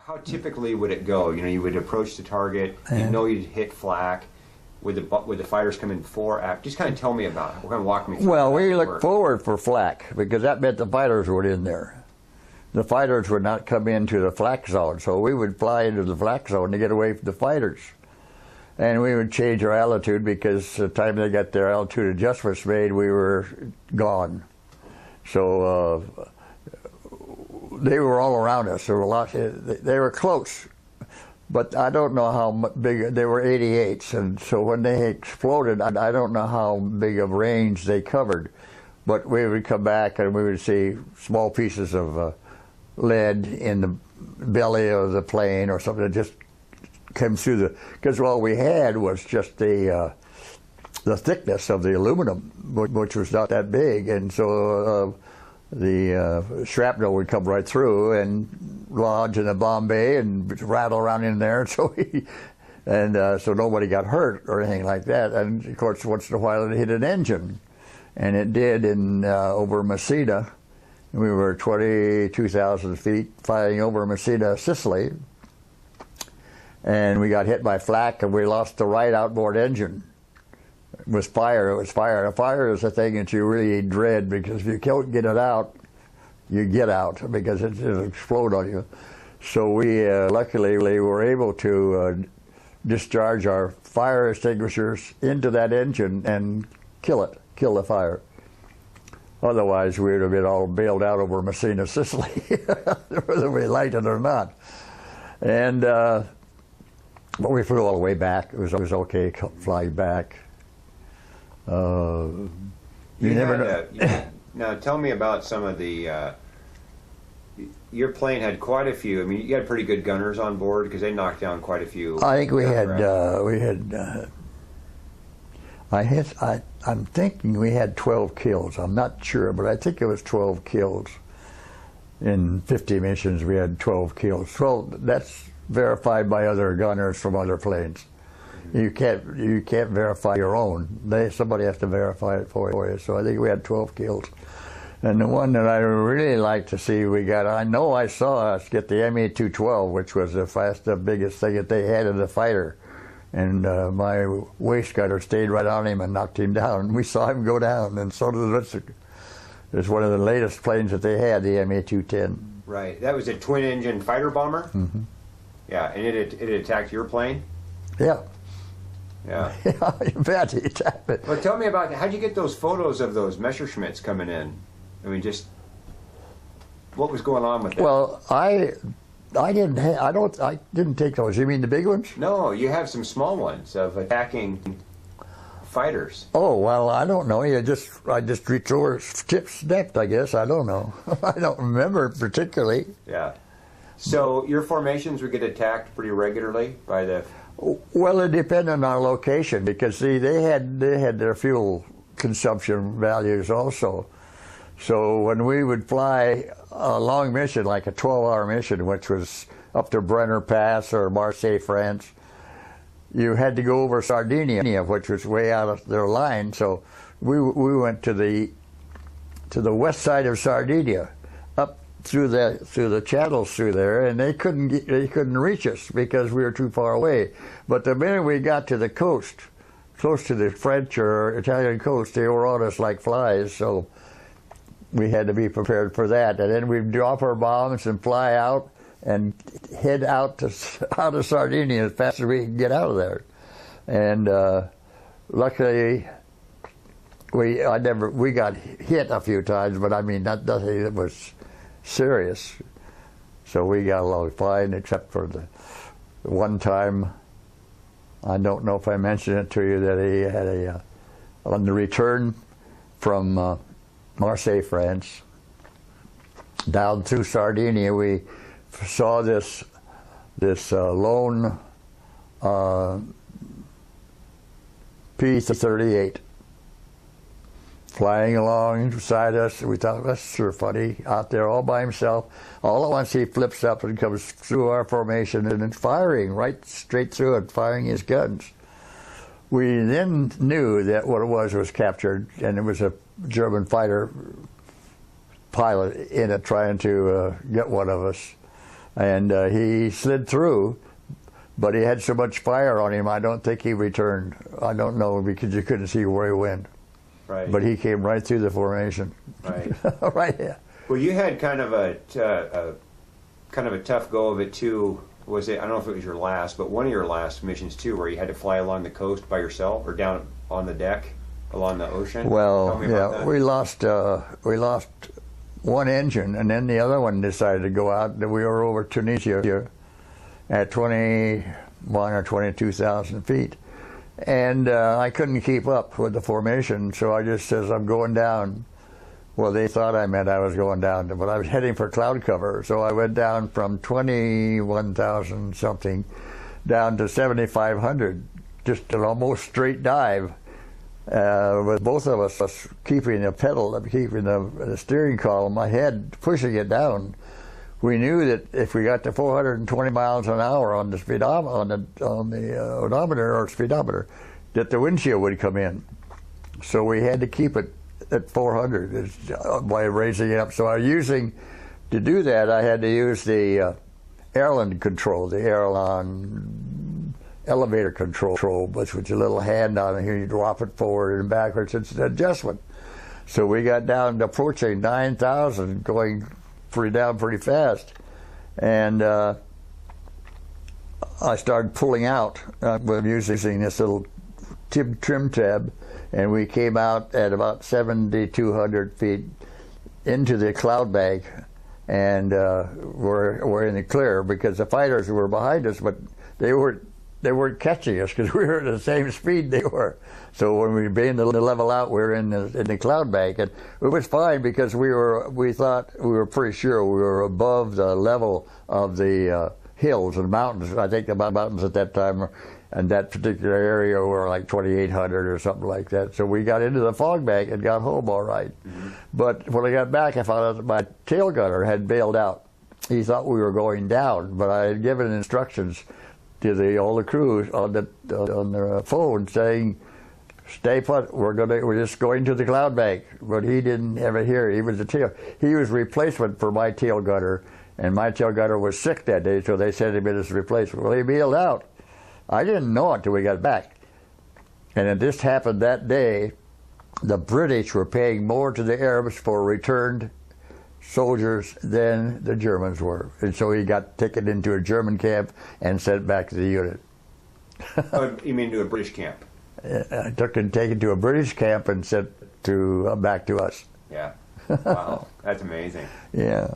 How typically would it go? You know, you would approach the target, you know you'd hit flak. Would the fighters come in before, after? Just kind of tell me about it. Kind of walk me through. Well, we looked forward for flak because that meant the fighters were in there. The fighters would not come into the flak zone, so we would fly into the flak zone to get away from the fighters. And we would change our altitude because the time they got their altitude adjustments made, we were gone. So they were all around us. There were lots. They were close. But I don't know how big, they were 88s, and so when they exploded, I don't know how big of range they covered. But we would come back and we would see small pieces of lead in the belly of the plane or something that just came through the, because all we had was just the thickness of the aluminum, which was not that big, and so the shrapnel would come right through and lodge in the bomb bay and rattle around in there. So so nobody got hurt or anything like that. And of course, once in a while it hit an engine, and it did in over Messina. We were 22,000 feet flying over Messina, Sicily, and we got hit by flak, and we lost the right outboard engine. It was fire. It was fire. A fire is a thing that you really dread, because if you can't get it out, you get out, because it'll explode on you. So we luckily were able to discharge our fire extinguishers into that engine and kill the fire. Otherwise, we would have been all bailed out over Messina, Sicily, whether we liked it or not. And but we flew all the way back. It was okay flying back. You never know. Now, tell me about some of the. Your plane had quite a few. I mean, you had pretty good gunners on board because they knocked down quite a few. I think I'm thinking we had 12 kills. I'm not sure, but I think it was 12 kills. In 50 missions, we had 12 kills. 12. That's verified by other gunners from other planes. You can't verify your own. Somebody has to verify it for you. So I think we had 12 kills. And the one that I really like to see we got, I know I saw us get the ME-212, which was the biggest thing that they had in the fighter. And my waist gunner stayed right on him and knocked him down. We saw him go down, and so did the rest. It's one of the latest planes that they had, the ME-210. Right. That was a twin-engine fighter bomber? Mm-hmm. Yeah, and it attacked your plane? Yeah. Yeah. Yeah, you bet he attacked it. Well, tell me about, how'd you get those photos of those Messerschmitts coming in? I mean, just what was going on with that? Well, I didn't take those. You mean the big ones? No, you have some small ones of attacking fighters. Oh, well, I don't know. I just reached over, snapped, I guess. I don't know. I don't remember particularly. Yeah. So your formations would get attacked pretty regularly by the. Well, it depended on our location, because see, they had their fuel consumption values also. So when we would fly a long mission, like a 12-hour mission, which was up to Brenner Pass or Marseille, France, you had to go over Sardinia, which was way out of their line. So we went to the west side of Sardinia, up through the channels through there, and they couldn't reach us because we were too far away. But the minute we got to the coast, close to the French or Italian coast, they were on us like flies. So we had to be prepared for that. And then we'd drop our bombs and fly out and head out of Sardinia as fast as we could get out of there. And luckily, we got hit a few times, but I mean, nothing that was serious. So we got along fine, except for the one time, I don't know if I mentioned it to you, that he had on the return from Marseille, France, down through Sardinia, we saw this lone P-38 flying along beside us. We thought, that's sure funny, out there all by himself. All at once he flips up and comes through our formation and then firing right straight through it, firing his guns. We then knew that what it was captured, and it was a German fighter pilot in it trying to get one of us. and he slid through, but he had so much fire on him, I don't think he returned. I don't know, because you couldn't see where he went. Right. But he came right through the formation. Right. Right. Yeah. Well, you had kind of a tough go of it too. Was it? I don't know if it was your last, but one of your last missions too, where you had to fly along the coast by yourself or down on the deck along the ocean. Well, yeah, we lost one engine, and then the other one decided to go out. We were over Tunisia at 21 or 22,000 feet, and I couldn't keep up with the formation, so I just says, I'm going down. Well, they thought I meant I was going down, but I was heading for cloud cover, so I went down from 21,000 something down to 7,500, just an almost straight dive, with both of us keeping the pedal, keeping the steering column ahead, pushing it down. We knew that if we got to 420 miles an hour on the odometer or speedometer, that the windshield would come in. So we had to keep it at 400 by raising it up. So to do that, I had to use the aileron control, the aileron elevator control, which was a little hand on it here. You drop it forward and backwards. It's an adjustment. So we got down to approaching 9,000, going down pretty fast. And I started pulling out with using this little trim tab, and we came out at about 7,200 feet into the cloud bank, and we're in the clear because the fighters were behind us, but they weren't catching us because we were at the same speed they were. So when we began to level out, we were in the cloud bank, and it was fine because we were pretty sure we were above the level of the hills and mountains. I think the mountains at that time, and that particular area, were like 2,800 or something like that. So we got into the fog bank and got home all right. Mm-hmm. But when I got back, I found out that my tail gunner had bailed out. He thought we were going down, but I had given instructions to all the crew on the phone saying, "Stay put. We're just going to the cloud bank." But he didn't ever hear. He was replacement for my tail gunner, and my tail gunner was sick that day, so they sent him in as replacement. Well, he bailed out. I didn't know it until we got back. And it just happened that day. The British were paying more to the Arabs for returned soldiers than the Germans were. And so he got taken into a German camp and sent back to the unit. Oh, you mean to a British camp? I taken to a British camp and sent back to us. Yeah. Wow. That's amazing. Yeah.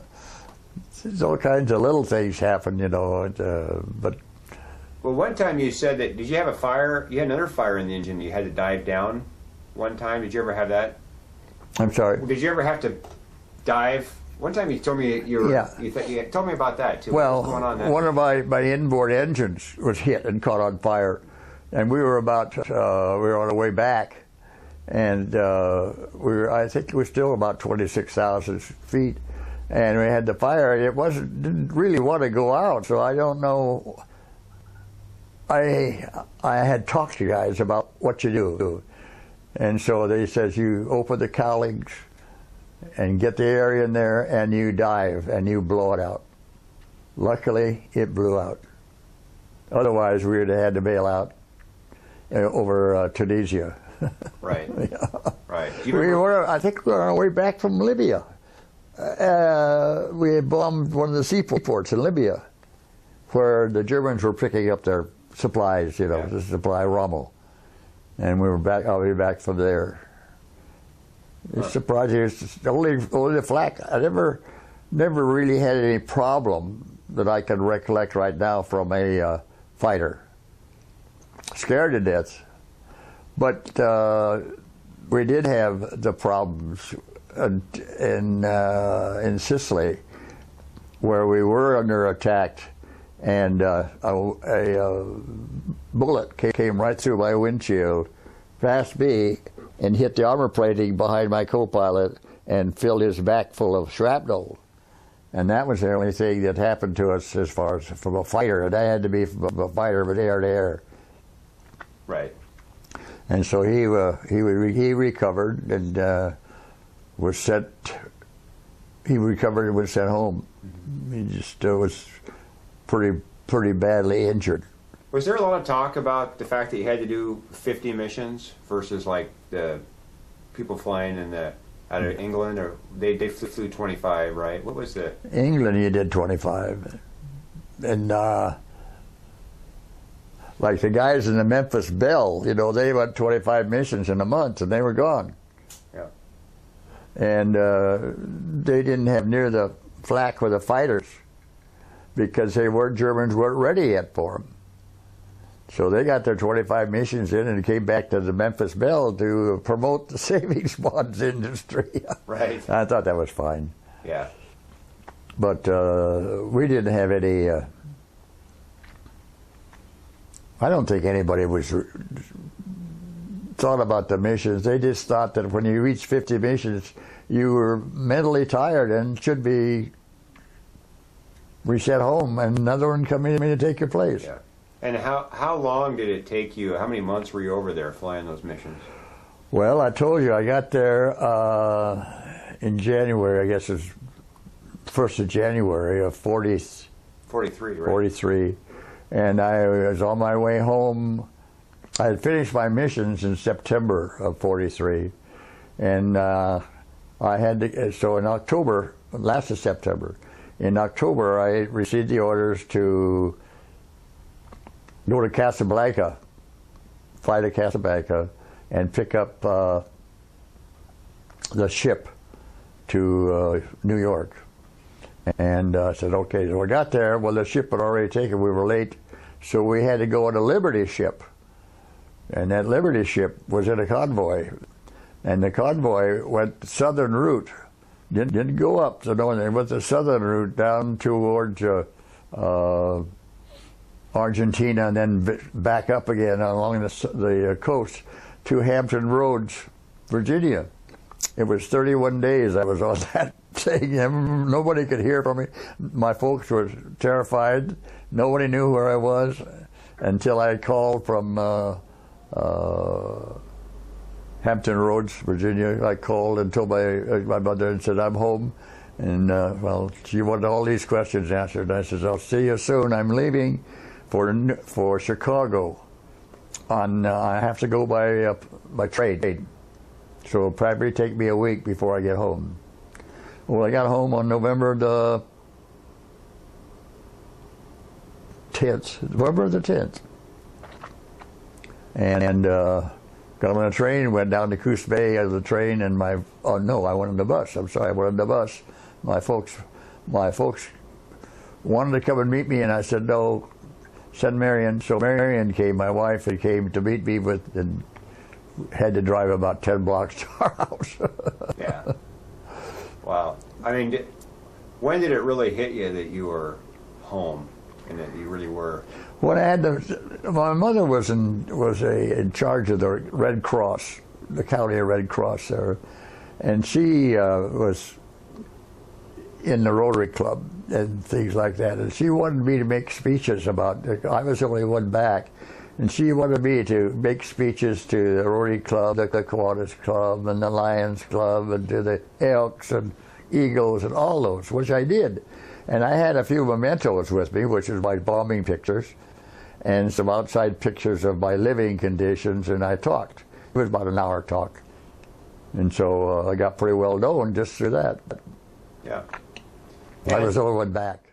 There's all kinds of little things happen, but... Well, one time you said that, did you have a fire? You had another fire in the engine. You had to dive down one time. Did you ever have that? I'm sorry? Did you ever have to dive? One time you told me you told me about that too. Well, what was going on then? One of my inboard engines was hit and caught on fire, and we were on our way back, and I think it was still about 26,000 feet, and we had the fire. It didn't really want to go out, so I don't know. I had talked to guys about what you do, and so they says you open the cowlings and get the air in there, and you dive and you blow it out. Luckily, it blew out. Otherwise, we would have had to bail out over Tunisia. Right. Yeah. Right. I think we were on our way back from Libya. We had bombed one of the seaports in Libya, where the Germans were picking up their supplies, to supply Rommel, and we were back. I'll be back from there. It's surprising. It's only the flak. I never really had any problem that I can recollect right now from a fighter. Scared to death, but we did have the problems in Sicily, where we were under attack. And a bullet came right through my windshield, past me, and hit the armor plating behind my co-pilot and filled his back full of shrapnel. And that was the only thing that happened to us as far as from a fighter. And I had to be from a fighter, but air to air. Right. And so he recovered and was sent he recovered and was sent home. He just was pretty badly injured. Was there a lot of talk about the fact that you had to do 50 missions versus like the people flying out of England, or they flew 25, right? What was the England? You did 25, and like the guys in the Memphis Belle, they went 25 missions in a month, and they were gone. Yeah. And they didn't have near the flak with the fighters because Germans weren't ready yet for them. So they got their 25 missions in and came back to the Memphis Belle to promote the savings bonds industry. Right. I thought that was fine. Yeah. But we didn't have any. I don't think anybody thought about the missions. They just thought that when you reached 50 missions, you were mentally tired and should be reset home, and another one coming in to take your place. Yeah. And how long did it take you? How many months were you over there flying those missions? Well, I told you I got there in January. I guess it was 1st of January of 43, right? 43, and I was on my way home. I had finished my missions in September of 43, and I had to. So in October, last of September, in October, I received the orders to go to Casablanca, fly to Casablanca, and pick up the ship to New York. And I said, okay. So I got there. Well, the ship had already taken. We were late. So we had to go on a Liberty ship. And that Liberty ship was in a convoy. And the convoy went the southern route. Didn't go up the northern. It went the southern route down towards Argentina, and then back up again along the coast to Hampton Roads, Virginia. It was 31 days I was on that thing. Nobody could hear from me. My folks were terrified. Nobody knew where I was until I called from Hampton Roads, Virginia. I called and told my mother and said, I'm home. And, well, she wanted all these questions answered. I said, I'll see you soon. I'm leaving for Chicago. I have to go by train. So it'll probably take me a week before I get home. Well, I got home on November the 10th. And got on a train, went down to Coos Bay out of the train, and I went on the bus. I'm sorry, I went on the bus. My folks wanted to come and meet me, and I said, no, send Marion. So Marion came, my wife, and came to meet me and had to drive about 10 blocks to our house. Yeah. Wow. I mean, when did it really hit you that you were home and that you really were? When I had my mother was in charge of the Red Cross, the county Red Cross there, and she was in the Rotary Club and things like that, and she wanted me to make speeches about. I was the only one back, and she wanted me to make speeches to the Rotary Club, the Kiwanis Club, and the Lions Club, and to the Elks and Eagles and all those, which I did. And I had a few mementos with me, which is my bombing pictures, and some outside pictures of my living conditions, and I talked. It was about an hour talk. And so I got pretty well known just through that. Yeah. I was the only one back.